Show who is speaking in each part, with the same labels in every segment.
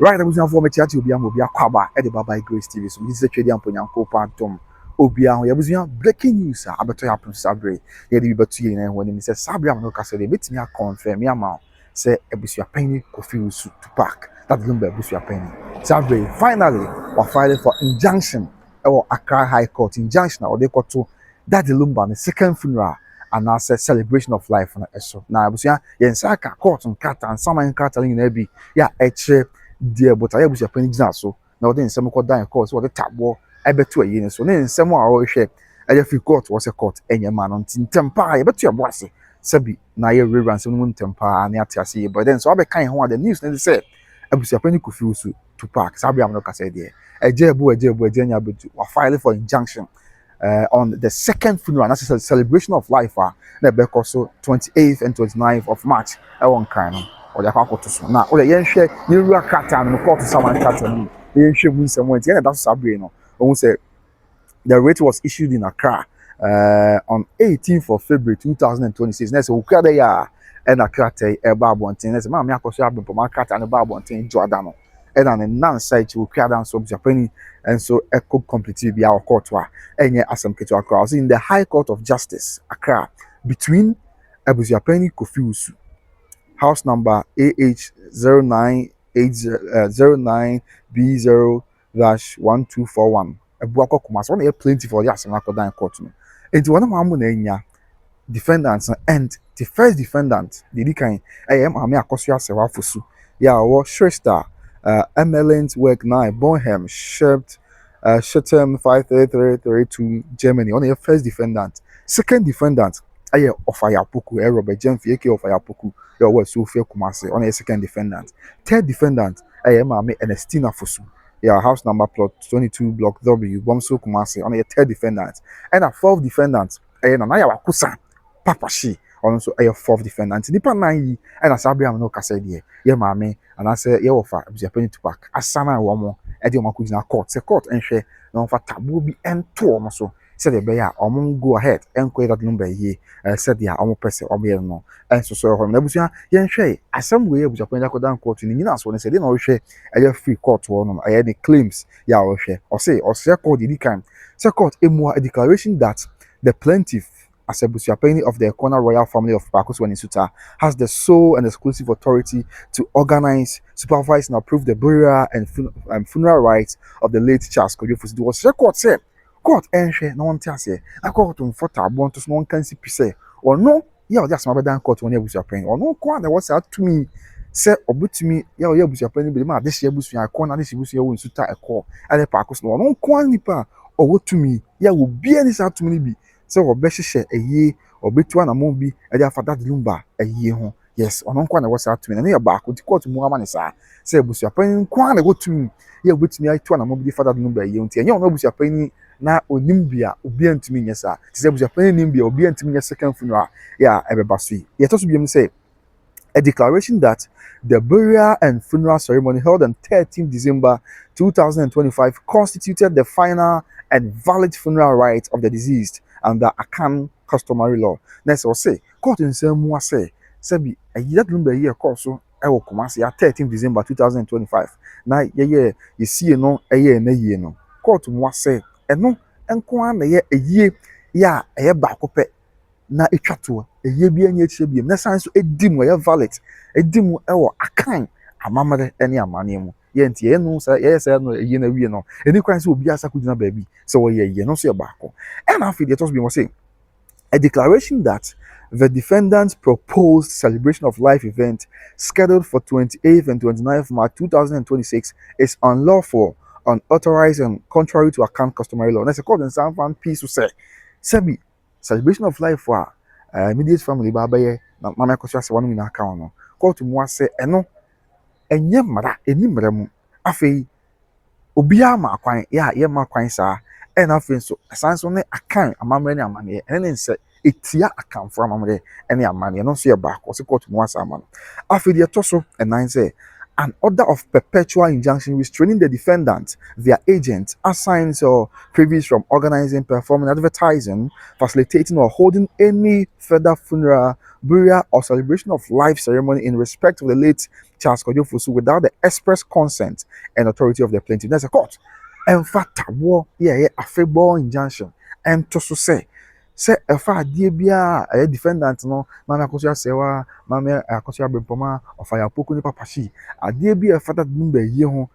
Speaker 1: Right, I was now for me chat to be a kwaba at the Baba Grace TV. So this is a trading point and co-pantom. Obia, we was breaking news. I better happen Sabre. Yeah, the better you when he says Sabre, I'm not castle. They meet me a confirm me amount. Say Abusuapanin coffee to pack. That Lumba Abusuapanin. Sabre, finally, we're filing for injunction or Accra High Court injunction or they got to that the Lumba the second funeral and I said celebration of life on the now I was yeah, Saka court and cat and some in Catalan be yeah, dear, but I was a penny so now then some called down course what the tap war I bet to a year so then someone always share I feel court was a court and your man on tin temper I bet you a bossy Sabi na ye rerun some moon temper and yet but then so I be kind of the news and they said I was a penny could feel to park Sabi I'm not said there a jebu but filing for injunction on the second funeral and that's a celebration of life because so 28th and 29th of March I won't kind of or the Akosua Serwaa. Now, or the Yenshare, you are Katan and call to someone Katan. The Yenshare wins someone. Yeah, that's Sabrina. Almost say the rate was issued in Accra on 18th of February 2026. Next, Ukada ya and Accra a Babontin. Next, Mamma Akosua Serwaa from Accra and a Babontin Jordano. And on a non-site to Ukada so Japanese and so echo completely be our court. And yeah, as some Ketu Accra in the High Court of Justice, Accra, between Abusuapanin Kofi house number AH09B0-1241. Ebuako Kumasi. One plenty for the Asanakodan court. Into one of my defendants and the first defendant, the kind I am Akosua Serwaa Fusu. Yeah, or Shrestha, MLN's work 9, Bonham, Shept, Shetem 53332, Germany. On the first defendant. Second defendant, I of Ayapuku, Robert Jemfi, AK of Ayapuku. Your word so fair Kumasi on a second defendant. Third defendant, I am Ernestina Fusu. Yeah, house number plot 22 block W, Bomso Kumasi on a third defendant. And a fourth defendant, I am Naya Kusa, Papa Shi, also a fourth defendant. Nipa nine and a Sabiam no Casadia. Yeah, mammy, and I say, yeah, offer, a penny to pack. Asana Wamo, Eddie Makuzina court, a court and share, no for taboo be and two so. Said the bear, Omon go ahead and quit that number ye, said the Omo person or no. And so from Nebusia, Yen Shay, as some way was a Pendacodan court in the Uninas when I said, no, share a free court one, I had the claims, ya or share, or say, or Sarkodie the kind. Sarkodie a declaration that the plaintiff, as Abusuapanin of the Corner Royal family of Akosua has the sole and exclusive authority to organize, supervise, and approve the burial and funeral rites of the late Sarkodie. It was Sarkodie said. Court and share no one tells you. I caught on for tabon to no can see pise or no, yeah, just my bad court when you was your pain or no quite that was out to me. Say or but to me, yeah, you was your pain, but this year was your corner, this was your own suit a call at the parkos no quantity or what to me, yeah, will be any out to me be. So or best share a year or bet one among be a day for that Lumba a year home. Yes, or no quantity was out to me and near back with the court more money, sir. Say was your pain quite go to me. Yeah, with me, I to an among for that number, you and you know was your pain. Na onimbia obi antimi nyesa ti se Abusuapanin nimbia obi antimi nyesa second funeral yeah ebebasui yet also be say a declaration that the burial and funeral ceremony held on 13 December 2025 constituted the final and valid funeral rites of the deceased under Akan customary law. Next will say court in Serwaa say sabi a year number year course so ewo Kumasi 13 December 2025 na ye see no eye na ye no court mo say eno enko na ye eye ya eye baako pe na etwato eye bi anya chie bi na san so edim ye valid edim ewo akan amamade ene amane mu ye ntie ye no say ye say no eye na wie no eni kwan so obi asa kudina baabi so ye ye no so ye baako and after the toss be mo say a declaration that the defendant's proposed celebration of life event scheduled for 28th and 29th March 2026 is unlawful, unauthorized, and contrary to account customary law. That's according to some fan piece to say, Sebi, celebration of life for immediate family, Baba, Mama Akosua Serwaa in account. No, call to moi say, eno, enye mara, eni mremu, afei, obiya ma kwan, ya, ye ma kwan sa, and afei so, asanso ne akan, amamre ne amane, and then say, etia akan for amamre, and amane, no see a back, or say call to moi sa man. Afei, the toso, and nine say, an order of perpetual injunction restraining the defendant, their agents, assigns or privies from organizing, performing, advertising, facilitating, or holding any further funeral, burial, or celebration of life ceremony in respect of the late Charles Kojo without the express consent and authority of the plaintiff. That's a court. And fact, war, yeah, a favorable injunction. And to say, ɛfa adeɛ biara a ɛyɛ defendant no maame Akosua Serwaa maame Akosua Bempoma ɔfaya poko ne papa hyi adeɛ bi a ɛfa that number yie ho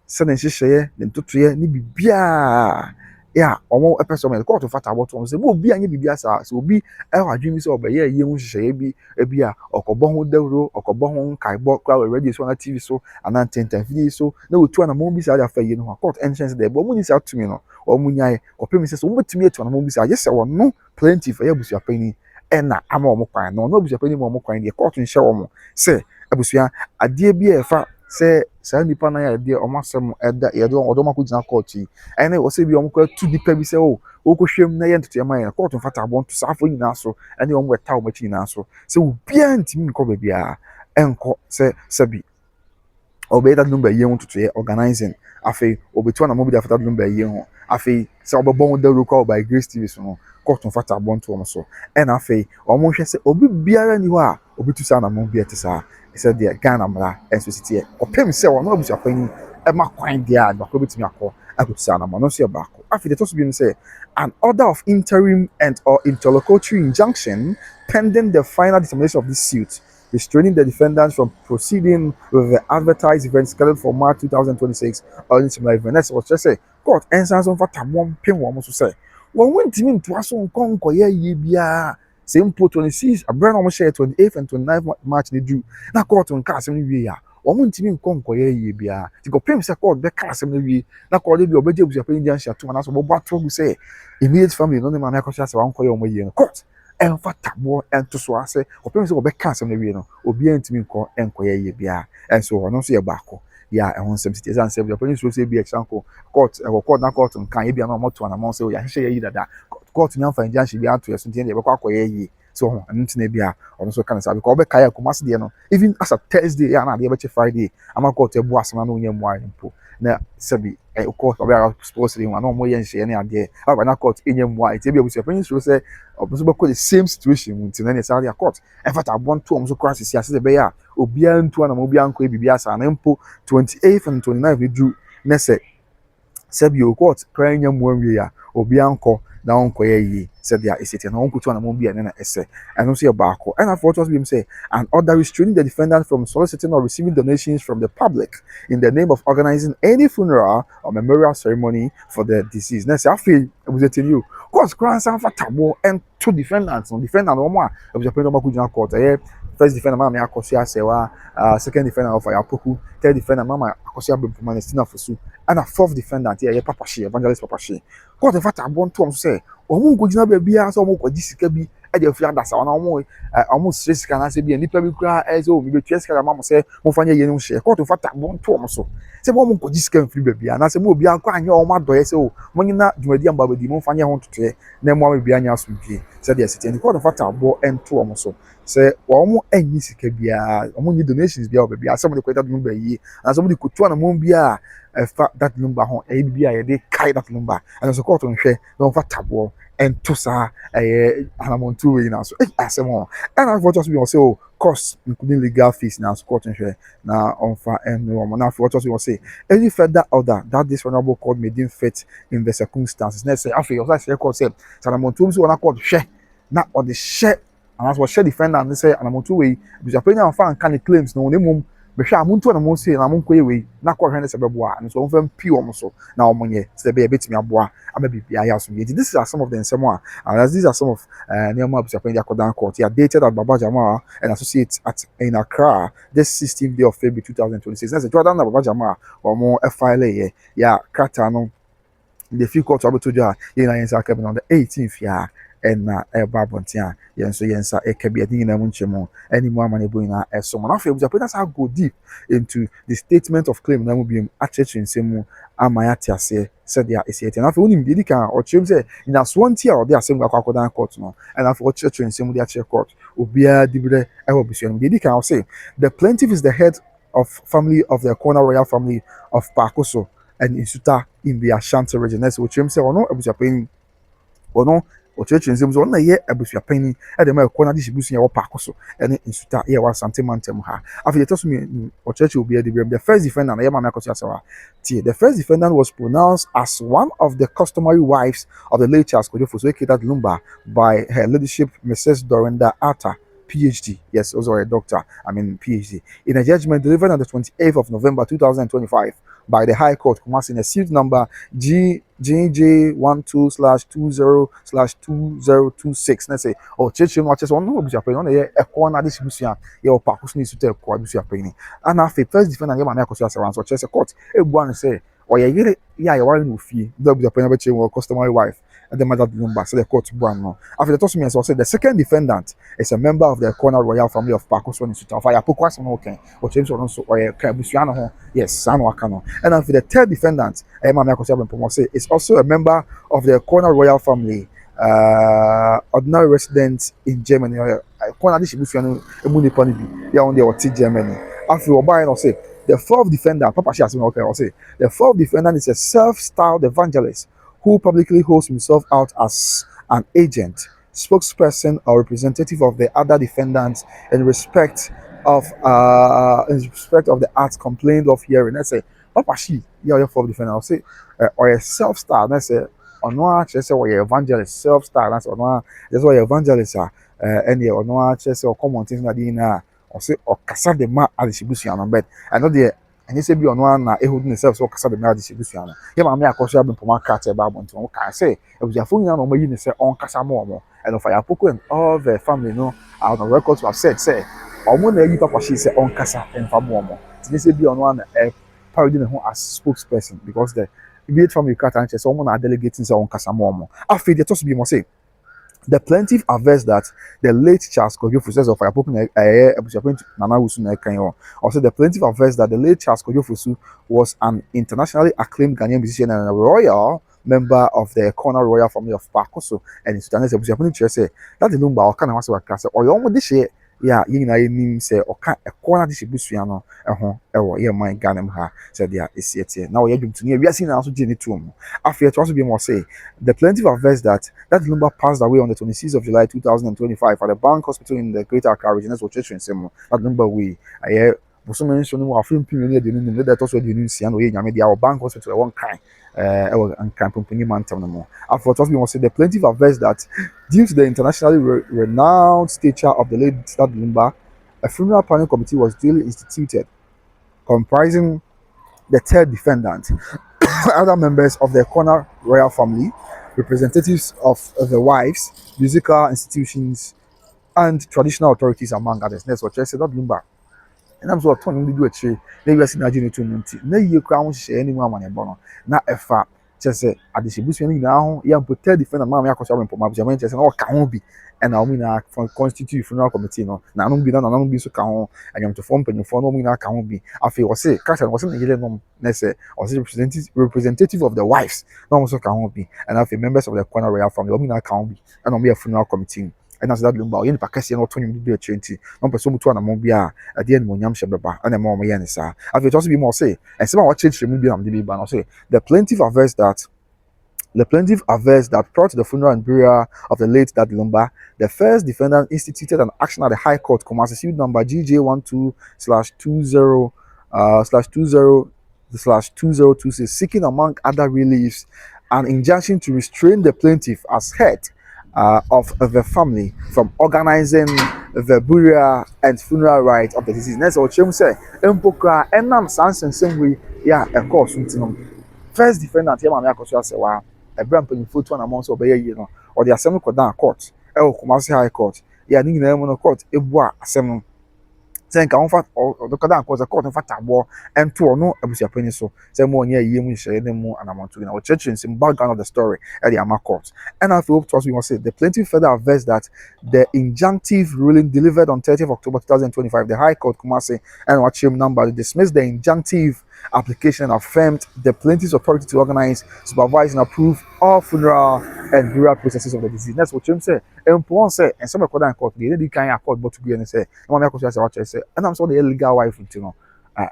Speaker 1: sɛ ne nhyehyɛeɛ ne ntotoeɛ ne biribiara a ɔmo ɛpɛ sɛ ɔmo yɛ kɔɔto fata abɔto ɔmo sɛ mo obi anyɛ biribiara saa sɛ obi ɛwɔ adwene bi sɛ ɔbɛyɛ yie ho nhyehyɛeɛ bi ebi a ɔkɔbɔ ho dawuro ɔkɔbɔ ho nkaebɔ kora wɔ radio so anaa TV so anaa ntɛntɛnfidie so na otu anamɔ bi saa de afa yie no ho a court ɛnhyɛn sɛ dɛ ɔmo nyi saa tumi no ɔmo nyae ɔpɛ mi sɛ ɔmo betumi etu anamɔ bi saa agye sɛ ɔno plaintiff ɛyɛ abusuapanyin ɛna ama ɔmo kwan na ɔno abusuapanyin ma ɔmo kwan deɛ court nhyɛ ɔmo sɛ abusua adeɛ bi a ɛfa sɛ saa nipa na yɛ deɛ ɔmo asɛm ɛda yɛde ɔdɔm akɔgyina court yi ɛne wɔsɛ bi ɔmo kɔ tu nipa bi sɛ o ɔkɔhwɛ mu na yɛ ntotoɛ ma yɛ court mfata abɔ nto saa afɔ nyinaa so ɛne ɔmo ɛta ɔmo akyi nyinaa so sɛ obiara ntumi nkɔ baabiara ɛnkɔ sɛ sɛbi ɔbɛyɛ that number yie ho ntotoɛ organizing afei ɔbɛtu anamɔ bi de afata number yie ho afei sɛ ɔbɛbɔ ho dawuro kɔ by Grace TV so no court mfata abɔ nto ɔmo so ɛna afei ɔmo hwɛ sɛ obi biara ni hɔ a ɔbɛtu saa anamɔ bi ɛte saa sɛ deɛ Ghana mmara ɛnso si teɛ ɔpɛm sɛ ɔno abusuapanyin ɛma kwan deɛ a baako bɛtumi akɔ akɔtu saa anamɔ no nso yɛ baako afei deɛ ɛtɔ so bi mu sɛ an order of interim and or interlocutory injunction pending the final determination of this suit restraining the defendants from proceeding with the advertised event scheduled for March 2026 or any similar event. That's what I say. Court ensans on for tabon pin one to say. When went to mean to us on Concoya Yibia, same put 26, a brand almost share 28th and 29th March they do. Now court on cast every year. One to mean Concoya Yibia. To go pay court the cast every year. Now call it your budget with your penny to an answer what we say. Immediate family, no man Akosua Serwaa Uncle on my year. Court. Ɛnfa tabo ɛnto so ase ɔpɛm sɛ ɔbɛka asɛm no wie no obiara ntumi nkɔ ɛnkɔyɛ yie biara ɛnso ɔno nso yɛ baako yɛ a ɛho nsɛm sisi ɛsan sɛ ɔpɛm nso sɛ bi ɛkyanko court ɛwɔ court na court nkan ebi anam ɔmoto anam sɛ ɔyɛ ahyehyɛ yɛ yi dada court nyamfa injunction bi ato yɛ so ntiɛ deɛ ɛbɛkɔ akɔyɛ yie so ɔho ɛno ntina bi a ɔno nso ka ne saa because ɔbɛka yɛ Kumasi deɛ no even as a Thursday yɛ ana adeɛ bɛkyɛ Friday ama court ɛbu asɛm na ɔnyɛ mu ayɛ mpo na sɛbi court ɔbɛyɛ supposedly wɔn na ɔmo yɛ nhyɛ ne adeɛ aba na court ɛnyɛ mu ayɛ ebi abusuapanyin so sɛ ɔbɛso bɛkɔ the same situation mu nti na ne saa deɛ court ɛfata abɔ nto ɔmo so kora sisi ase sɛ ɛbɛyɛ a obiara ntu anam obiara nkɔ ebibi asa na mpo 28th and 29th ne du ne sɛ sɛbi o court kora ɛnyɛ mu awie a obiara nkɔ na ɔnkɔyɛ yie sɛdeɛ ɛsɛ na ɔnkotu anam bi a ne na ɛsɛ ɛno nso yɛ baako ɛna for us bi mu sɛ an order restraining the defendant from soliciting or receiving donations from the public in the name of organizing any funeral or memorial ceremony for the deceased na sɛ afei ebusɛtiri o court kora nsa nfa tabo ɛnto defendant no defendant wɔn a ebusuapɛn wɔn akɔ gyina court ɛyɛ first defendant maame Akosua Serwaa second defendant ɔfaya poku third defendant mama Akosua Bempoma ne Stina Fosu ɛna fourth defendant yɛ papa hye evangelist papa hye court nfa tabo nto wɔn so sɛ wɔn nkɔ gyina baabi a sɛ wɔn kɔ gye sika bi ɛde afiri adasa wɔn wɔn sere sika na sɛ bi nipa bi kura ɛsɛ wɔn bi betua sika ma mo sɛ mo fa nyɛ yɛn no hyɛ court nfa tabo nto wɔn so sɛ wɔn nkɔ gye sika mfiri baabi a na sɛ mo obi akɔ anyɛ wɔn adɔyɛ sɛ o mo nyina dwumadi amba baabi mo fa nyɛ ho ntotoɛ na mo ama bi anya asomdwie sɛ deɛ sɛ tiɛ court nfa tabo nto wɔn so sɛ wɔn anyi sika biara wɔn nyi donations biara wɔ baabi a sɛ mo de kɔ that number yi na sɛ mo de kotu anamɔ biara ɛfa that number ho ɛyɛ bibi a yɛde kae that number ɛna sɛ court nhwɛ na wɔn fa tabo ɛnto saa ɛyɛ anamontu wei na so asɛm hɔ ɛna afɔ ɔtɔ so bi wɔ sɛ o cost including legal fees na so court nhwɛ na ɔnfa ɛnu wɔn na afɔ ɔtɔ so bi wɔ sɛ any further order that this honourable court may deem fit in the circumstances na ɛsɛ afei ɔsɛ ɛsɛ court sɛ anamontu bi so wɔn na court hwɛ na ɔde hyɛ anaasɛ ɔhyɛ defendant ne sɛ anamontu wei abusuapanyin a ɔfa nka ne claims na wɔn emu bɛhwɛ a montu na mo se na mo nkɔyɛ wei na kɔhwɛ ne sɛ bɛboa nso wɔn fɛn pii wɔn so na wɔn nyɛ sɛ bɛyɛ bɛtumi aboa ama biribi ayɛ aso yɛ this are some of the nsɛm a these are some of nneɛma abusuapanyin de akɔdan court yɛ dated at Baba Jamaa and associates in Accra this 16th day of February 2026 na sɛ Jordan na Baba Jamaa wɔn ɛfile yɛ krataa no the free court abɛto dwa yɛn na yɛn nsa aka bi na on the 18th yɛ ɛna ɛba abɔnten a yɛn nso yɛn nsa ɛka bi ɛde nyinaa mu nkyɛn ɛne mu ama ne bo nyinaa ɛso mo na afei abusuapanyin nsa go deep into the statement of claim na mu bi mu akyerɛkyerɛ nsɛm mu ama yɛate aseɛ sɛdeɛ ɛsi ɛte na afei wonim deɛ ka ɔkyerɛm sɛ nyinasoɔ nti a ɔde asɛm akɔ akɔdan court no ɛna afei ɔkyerɛkyerɛ nsɛm mu de akyerɛ court obiara di berɛ ɛwɔ abusua no deɛ ka ɔsɛ the plaintiff is the head of family of the Kona royal family of Pakoso and Insuta in the Ashanti region. That's what you say, or no, Abusuapanin, or no, or church in Zims, one year Abusuapanin, and the Kona distribution or Pakoso, and Insuta, here was something mantem ha. After the toss me, or church will be the first defendant, Akosua Serwaa. The first defendant was pronounced as one of the customary wives of the late Charles Kojo Fosu at Lumba by her ladyship, Mrs. Dorinda Atta. PhD, yes, also a doctor, PhD, in a judgment delivered on the 28th of November 2025 by the High Court, Kumasi, in a suit number GJJ12/20/2026. Let's say, oh, church watches one no Abusuapanin, on a corner distribution, your Pakus needs to tell Abusuapanin. And after first defendant, Akosua Serwaa, so chess a court, a one say, or yeah, you are in fee, the Abusuapanin customary wife. And the mother Lumba, so the court brand no. After the toss me, so said the second defendant is a member of the Kona royal family of Pakoso and Suta. Fire Pokwas no okay, or James or also or Kabusiano, yes, San Wakano. And after the third defendant, is also a member of the Kona royal family, ordinary resident in Germany. Kona distribution, a Muniponibi, yeah, on the Germany. After Obai, say the fourth defendant, Papa Shas, okay, I'll say the fourth defendant is a self-styled evangelist who publicly holds himself out as an agent, spokesperson, or representative of the other defendants in respect of the acts complained of hearing. Let's say, Papa she, yeah, your fourth defendant. I'll say, or a self-styled. Let's say, or no, let's say, or a evangelist, self-styled. That's or no, that's why evangelists are, and yeah, or no, let's say, or common things like that. Or say, or kasa de ma adistribution, but I know the. And you say be on one who themselves so kasa the marriage distribution. Yeah, my Akosua been from Accra about to can say it was your phone on my unit say on kasa more and of fire poco and all the family know out on records have said say or when you papa she say on kasa and for more. They say be on one parody who as spokesperson because the immediate family cut and someone are delegating say on kasa more. After they toss be more say the plaintiff averts that the late Charles Kojo Fosu of Abusuapanin Nana Wusu na Kanyo. Also, the plaintiff averts that the late Charles Kojo Fosu was an internationally acclaimed Ghanaian musician and a royal member of the Kona royal family of Pakoso and in Sudan. Abusuapanin say that the Lumba or Kana was a class or your own this year. Yeah, you know, name say or a corner distribution yeah, my Ghanam ha said, yeah, it's yet here. Now you're to near we are seeing also Jenny Tomb. After it also be more say the plaintiff averts that Lumba passed away on the 26th of July 2025 at the Bank Hospital in the Greater Accra region. That's what church in Semo. That Lumba we I was mentioned no film period the that also the news and we our Bank Hospital one kind and company man tell no more. After it also be more say the plaintiff averts that due to the internationally renowned stature of the late Lumba, a funeral planning committee was duly instituted, comprising the third defendant, other members of the Kona royal family, representatives of the wives, musical institutions, and traditional authorities, among others. That's what I said, not Lumba. And I'm so turning to do a tree. They were seen agent to Nunti. No, you can't share any more money, Bono. Not a fat. Just say, at the distribution now, you put third defendant, Mamma Akosua for my German, just all can be. And I'll mean, from constitute funeral committee. No, now don't be done, and be so count, and you have to form pen for no mean, I can't be. I feel was say, Castle wasn't a hidden let's say, was representative of the wives, no one so can't be. And I feel members of the Kona royal family, I mean, I can't be. And I'll be a funeral committee. And as that Lumba, you know, Pakistan or 20 do a 20. No person to an amobia at the end Monyam Shababa and a more Yanisa. I will also be more say, and some what change maybe I'm the ban or say the plaintiff averts that prior to the funeral and burial of the late Dad Lumba, the first defendant instituted an action at the High Court, Kumasi, suit number GJ12/20/20/2026, seeking among other reliefs an injunction to restrain the plaintiff as head of the family from organizing the burial and funeral rites of the deceased. Next, what you say, Empoka, Enam Sanson, same way, yeah, of course, first defendant, Akosua Serwaa, a brand putting foot one amongst obey, you know, or the assembly court down court, Kumasi High Court, yeah, need a court, Ebwa, assembly. Saying comfort or the Kadan was a court of war and two or no Abusuapanin so say more near you share them more and amount to our church in some background of the story at the Ama court. And I feel we must say the plaintiff further averts that the injunctive ruling delivered on 30th October 2025, the High Court Kumasi and Wachim number dismissed the injunctive application and affirmed the plaintiff's authority to organize, supervise, and approve all funeral and burial processes of the deceased. That's what Jim said. And Pon said, and some of the court, they didn't kind of court, but to be and say, and I'm so the illegal wife, you know.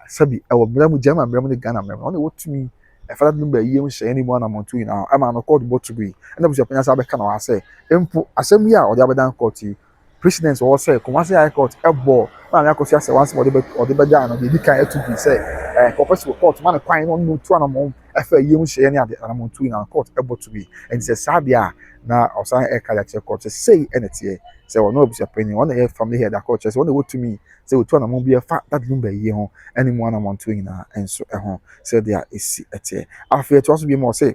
Speaker 1: sabi ɛwɔ mmerɛ mu German mmerɛ mu ne Ghana mmerɛ mu ɔno wɔtumi ɛfa that Lumba yie mu hyɛ ɛne mu anammɔntu nyinaa ɛma no court bɔ to bi ɛna abusuapɛni asa abɛka na wasɛ mpo asɛm yi a ɔde abɛdan court yi president wɔ sɛ Kumasi High Court ɛbɔ maame Akosua Serwaa nsɛm ɔde bɛgya no deɛ kan ɛto bi sɛ kɔpɛsi court ma ne kwan no ɔno tu anammɔn ɛfa yie mu hyɛ ne ade anammɔntu nyinaa court ɛbɔ to bi ɛnti sɛ saa deɛ a na ɔsan ɛka yɛ court sɛ sei ɛna teɛ sɛ ɔno abusuapɛni ɔno yɛ family head akɔ kyerɛ sɛ ɔno wɔtumi sɛ wɔtu anammɔn bi ɛfa that Lumba yie ho ɛne mu anammɔntu nyinaa ɛnso ɛho sɛdeɛ esi ɛteɛ afei ɛtoa so bi mu ɔsɛ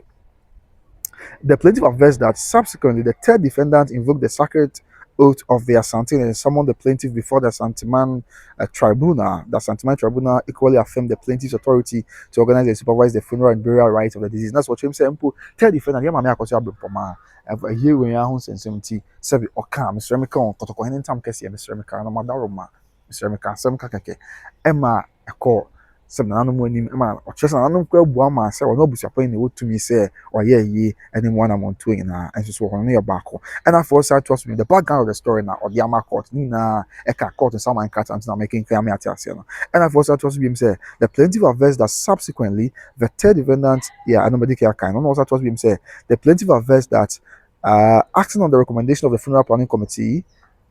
Speaker 1: the plaintiff averts that subsequently the third defendant invoked the sacred oath of the Ashanti and summoned the plaintiff before the Ashantiman tribunal. The Ashantiman tribunal equally affirmed the plaintiff's authority to organize and supervise the funeral and burial rites of the deceased. That's what Trim said. Third defendant, yeah, mamma, because you have been poma. A year when you're home since 70, Sabi Oka, Mr. Remicon, Kotoko, and Tam Cassia, Mr. Remicon, and Madaroma, Mr. Remicon, some Kakake, Emma, a call. Sɛ nananom anim ma ɔkyerɛ sɛ nananom kɔ abua ma sɛ ɔno abusuapɛni na wɔtumi sɛ ɔyɛ yie ɛne mu anammɔntuo nyinaa ɛnso so ɔno yɛ baako ɛna afɔ saa to us the background of the story na ɔde ama court ne nyinaa ɛka court nsaman kata ntina mɛkenkan ame ate aseɛ no ɛna afɔ saa to us biom sɛ the plaintiff averts that subsequently the third defendant anobadi kɛ akan no also to us biom sɛ the plaintiff averts that acting on the recommendation of the funeral planning committee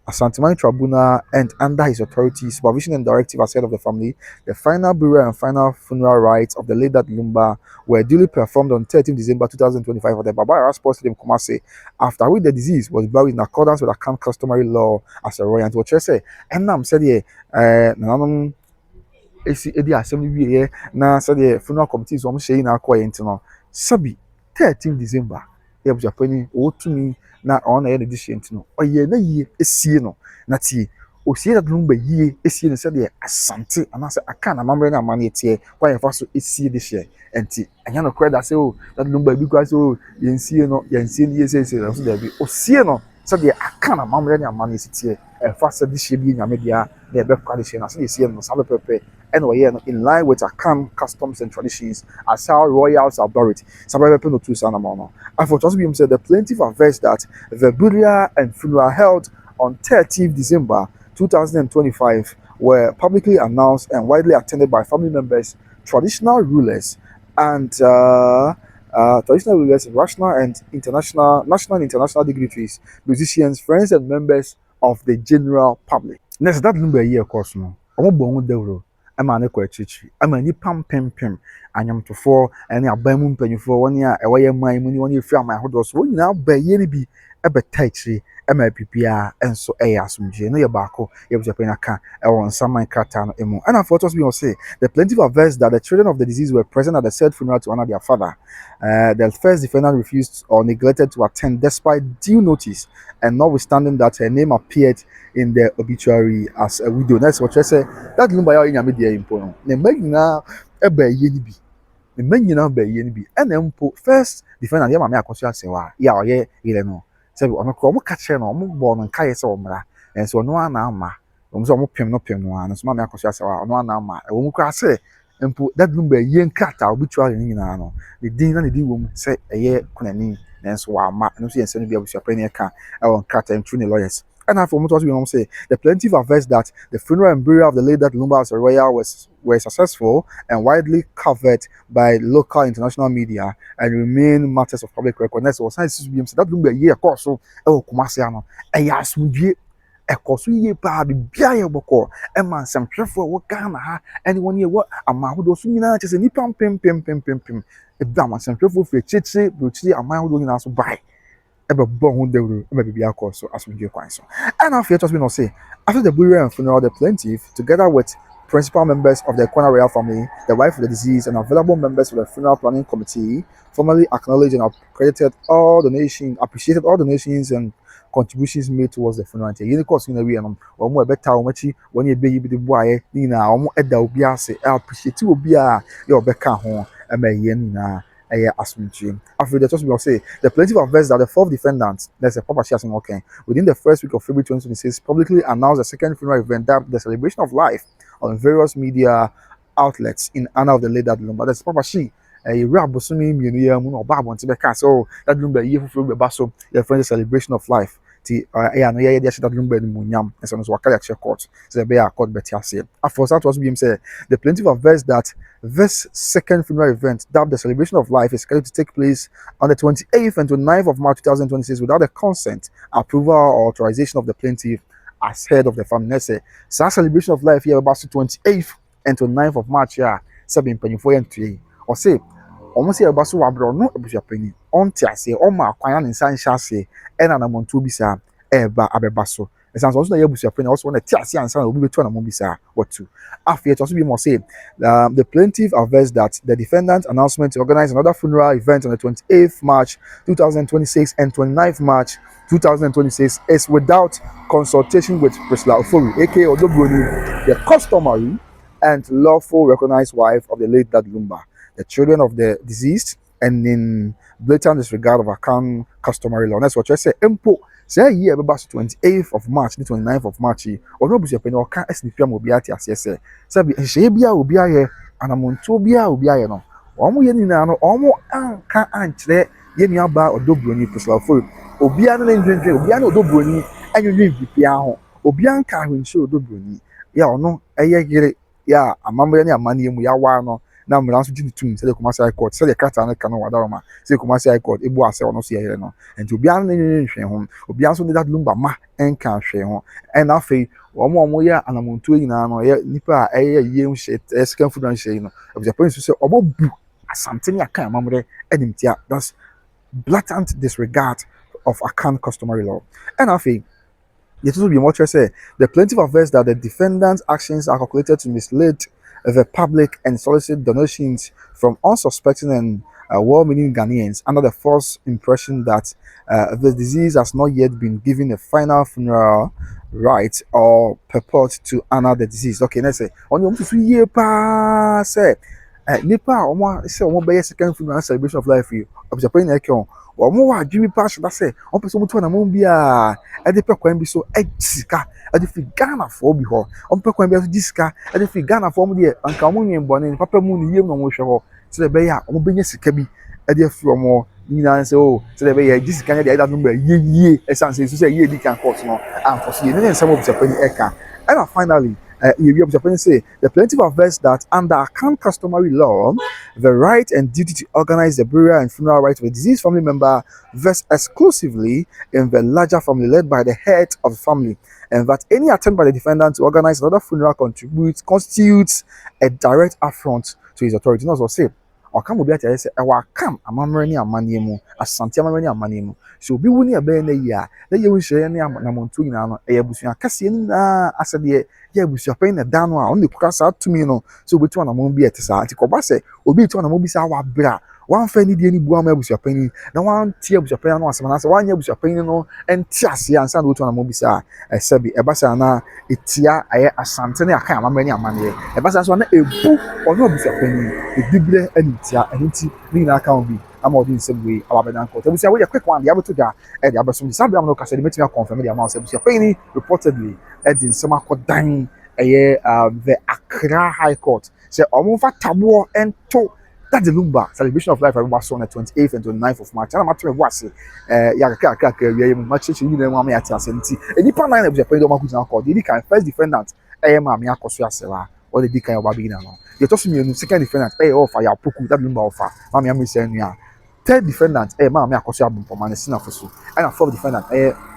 Speaker 1: Ashantiman Tribunal and under his authority, supervision and directive as head of the family, the final burial and final funeral rites of the late Lumba were duly performed on 13 December 2025 at the Baba Sports Stadium Kumasi, after which the deceased was buried in accordance with Accra customary law as a royal. And what you say, and now said nanum esi edi assembly bi ye na said the funeral committee is almost saying na akwa yentino sabi 13 December ya Abusuapanin wotumi na ɔno na yɛ ne decision no ɔyɛ na yie esie no na tie osie da Lumba yie esie no sɛ deɛ asante anaasɛ aka na mamre na amane tie kwa yɛ fa so esie de hyɛ enti anya no credit sɛ o da Lumba bi kwa sɛ o yɛnsie no yɛnsie no yɛsiesie no so da bi osie no sɛ deɛ aka na mamre na amane si tie ɛfa sɛ de hyɛ bi nyame dia na ɛbɛkwa de hyɛ no sɛ esie no sa bɛpɛpɛ ɛna ɔyɛ no in line with Accra customs and traditions as how royals are buried sa bɛpɛpɛ no tu sa na ma no unfortunately, said the plaintiff averts that the burial and funeral held on 13th December 2025 were publicly announced and widely attended by family members, traditional rulers, and national and international dignitaries, musicians, friends, and members of the general public. Next, that Lumba year, of course, no. I'm born with ɛma ne kɔ akyirikyiri ɛma nipa mpempem anyamtofoɔ ɛne aban mu mpanyinfoɔ wɔn a ɛwɔ yɛ man mu ne wɔn efiri aman ahodoɔ so wɔn nyinaa ba yie ne bi ɛbɛta akyiri ɛma bibia ɛnso ɛyɛ asomdwie no yɛ baako yɛ Abusuapanin aka ɛwɔ nsaman krataa no emu ɛna afɔ ɔtɔ so bi wɔ se the plaintiff averts that the children of the deceased were present at the said funeral to honor their father. The first defendant refused or neglected to attend despite due notice and notwithstanding that her name appeared in the obituary as a widow. Next, what I say that Lumba ya inyame de impo no. Ne magina eba ye ni bi. Ne magina eba ye ni bi. And mpo first defendant ya maame Akosua Serwaa ya oye ile no. Say ono ko mo ka kire no mo bo no nka ye se omra. And so no ana ama. Omo so mo pem no ano so maame Akosua Serwaa ono ana ama. E wo mu kra se mpo that Lumba ye nkrata obituary ni nyina no. Ne din na ne di wo mu se eye kunani na so wa ama. No so yense no bi Abusuapanin ka e won nkrata through the lawyers. And for what we say, the plaintiff averts that the funeral and burial of the late Lumba as a royal were successful and widely covered by local international media and remain matters of public record. Next, was science that Lumba year course so Kumasi ano asumdie ɛkɔso yie paa bibia yɛ bɔkɔ ɛma nsɛmhwɛfoɔ wɔ Ghana ha ɛne wɔn yɛ wɔ amahodoɔ so nyinaa kyɛ sɛ nipa mpempempempempem ɛda nsɛmhwɛfoɔ firi akyirikyiri burokyiri aman ahodoɔ nyinaa so bae ebe born dewru ebe bibia course so asumdue kwan so and after it was been say after the burial and funeral the plaintiff together with principal members of the Accra royal family, the wife of the deceased, and available members of the funeral planning committee formally acknowledged and appreciated all donations and contributions made towards the funeral. Yeni course in the way and omo ebeta omachi when you be the boy ni na omo eda obi ase appreciate obi a your beka ho yen na asumdue. After the just will say the plaintiff averts that the fourth defendant, there's a proper sharing okay, within the first week of February 2026, publicly announced a second funeral event that the celebration of life on various media outlets in honor of the late Lumba. That's proper she. Abusumi mienu ya mu no ba abonte beka so that Lumba ye fufu be baso your friend celebration of life. nti ɛyɛ no yɛyɛ de ahyɛ that Lumba no mu nyam ɛsɛ no so waka yɛakyerɛ court sɛ ɛbɛyɛ court bɛte aseɛ after that was being said the plaintiff averts that this second funeral event dubbed the celebration of life is scheduled to take place on the 28th and 29th of March 2026 without the consent, approval, or authorization of the plaintiff as head of the family. Let's say, celebration of life here about the 28th and 29th of March here, 7.4 and 3. Or say, almost here about so abroad, no Abusuapanin, on Tiase, on my Quayan and San Chassi, and an amount to be sir, Abebaso. It sounds also Abusuapanin also want to Tiase and San will be to an Amobisa or two. After it also be more said, the plaintiff averts that the defendant's announcement to organize another funeral event on the 28th March 2026 and 29th March 2026 is without consultation with Priscilla Ofori, aka Odobroni, the customary and lawful recognized wife of the late Dad Lumba, the children of the deceased, and in blatant disregard of Akan customary law. That's what I say. Empo say year about 28th of March, the 29th of March, or no Abusuapanin or can SNP mobiati as yes, Sabi Shebia will be a Anamontobia will be a no. Omo Yenina, Omo Anka Antre, Yeniaba or Odobroni, Priscilla Ofori, Obiano and Obiano Odobroni, and you live with Piano, Obianca will show Odobroni. Ya no, a year, ya, a mamma and money, and we are one. Now we also do to say the Kumasi High Court, say the cat and the canoe, Wadaroma, say Kumasi High Court, it was no see here no, and to be an home, Obianso that Lumba ma and can't share home, and I say, one more year and I'm on two in an nipa a year shit, a scam food and shame of the prince to say, oh, boo, something I can't remember, and that's blatant disregard of Akan customary law. And I think it will be much say the plaintiff averts that the defendant's actions are calculated to mislead the public and solicit donations from unsuspecting and well-meaning Ghanaians under the false impression that the disease has not yet been given a final funeral right or purport to honor the disease. Okay, let's say on your 2 year pass nipa omo say omo be second funeral celebration of life you Abusuapanin ekon omo wa adwimi pa so da say on person mutu na mo bia e de pekwan bi so sika e de fi Ghana for bi ho on pekwan bi so di sika e de fi Ghana for mo de anka omo nwen bone papa mu ni yem no mo hwe ho se de be ya omo benya sika bi e de fi omo nyina say oh se de be ya di sika de that number ye e san say so say ye di kan court no am for so ye ne nsem Abusuapanin eka and finally say the plaintiff averts that under Akan customary law, the right and duty to organize the burial and funeral rites of a deceased family member vests exclusively in the larger family led by the head of the family, and that any attempt by the defendant to organize another funeral constitutes a direct affront to his authority. No, so say, or come be at say, I will come a mamrani a manimu, a Santia Marani a manimu. So be winning a bene ya, that you will share any amontu in a Busia Cassian as a dear. Yeah, Abusuapanin a down one on the cross out to me no. So between a mombi at Santi Cobase, or be to an Mobisa bra. One fanny any Buama Abusuapanin, no one tear Abusuapanin was an 1 year Abusuapanin no, and Tiasi and San to an Mobisa, a Sebi, a Basana, a Tia, a Santana, a Kama, many a money, a Basana, a book or no Abusuapanin, a Dible and Tia, and Inti, Nina can't be. I'm all in some way about the uncle. We say, a quick one, the other to that, and the Abasun Sabia no Castle, make me confirm the amount of Abusuapanin reportedly. In summer court dying a year the Accra High Court. Say Omofa Tabo and to that the Lumba celebration of life I was on the 28th and 29th of March. And I'm at was Yaka much you know me at Ashanti. And the pan line was a paid on my court. The first defendant Akosua Serwaa or the Dika of Babina. You're talking me second defendant offer ya Puku that Lumba offer. Mammy I'm saying third defendant Mammy Akosua Bumpoman Sinafusu and a fourth defendant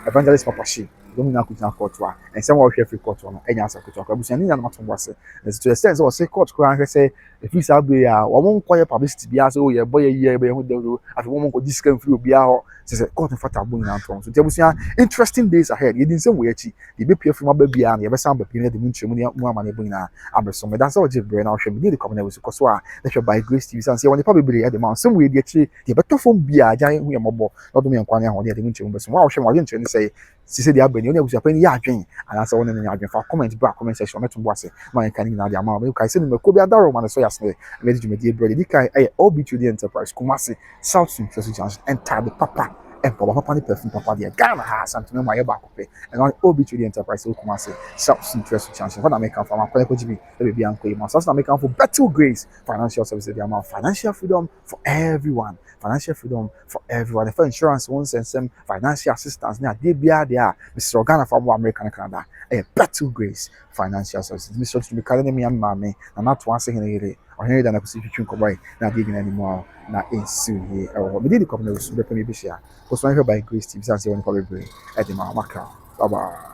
Speaker 1: Evangelist Papashi. Domina kutina court wa and some of free court no enya sa court kwa busia ni na mato wase to the sense say court kwa say if you sabe ya wo mon koye publicity bia say o ye boy ye be hu dawro afi wo mon ko discount free obia ho say court fata bo ni na ntom so te busia interesting days ahead ye din sem we achi ye be pia from bia na ye be sam ba pia na de munchemu ni mu amane bo na abeso me that's all je bre na hwe me ni come na we so so a na hwe by grace tv san say won pa be bre e de man sem we di achi ye beto from bia ja hu ye mobo no do me nkwane ho de munchemu be so wa hwe ma je nche ni say si the abeni only Abusuapanin ya adwen anasa won na adwen fa comment bra comment section meto boase man kan ni na dia ma me kai se no ko bia daro man so yasne me di jumedi brother di kai all be to the enterprise Kumasi South Central Junction enter the papa and papa pani perfume papa there Ghana has something my back pay and on obi to the enterprise so come say subs interest chance what I make from my colleague GB be anko you must also make for better grace financial services the amount financial freedom for everyone financial freedom for everyone for insurance ones and some financial assistance now they be there Mr. Ghana from American Canada a better grace financial services Mr. to be calling me and mammy and not one second here or here than I could see you can buy not giving anymore na ensu here or me did the company was super me be share was by grace teams as you want to call it at the Macra bye bye.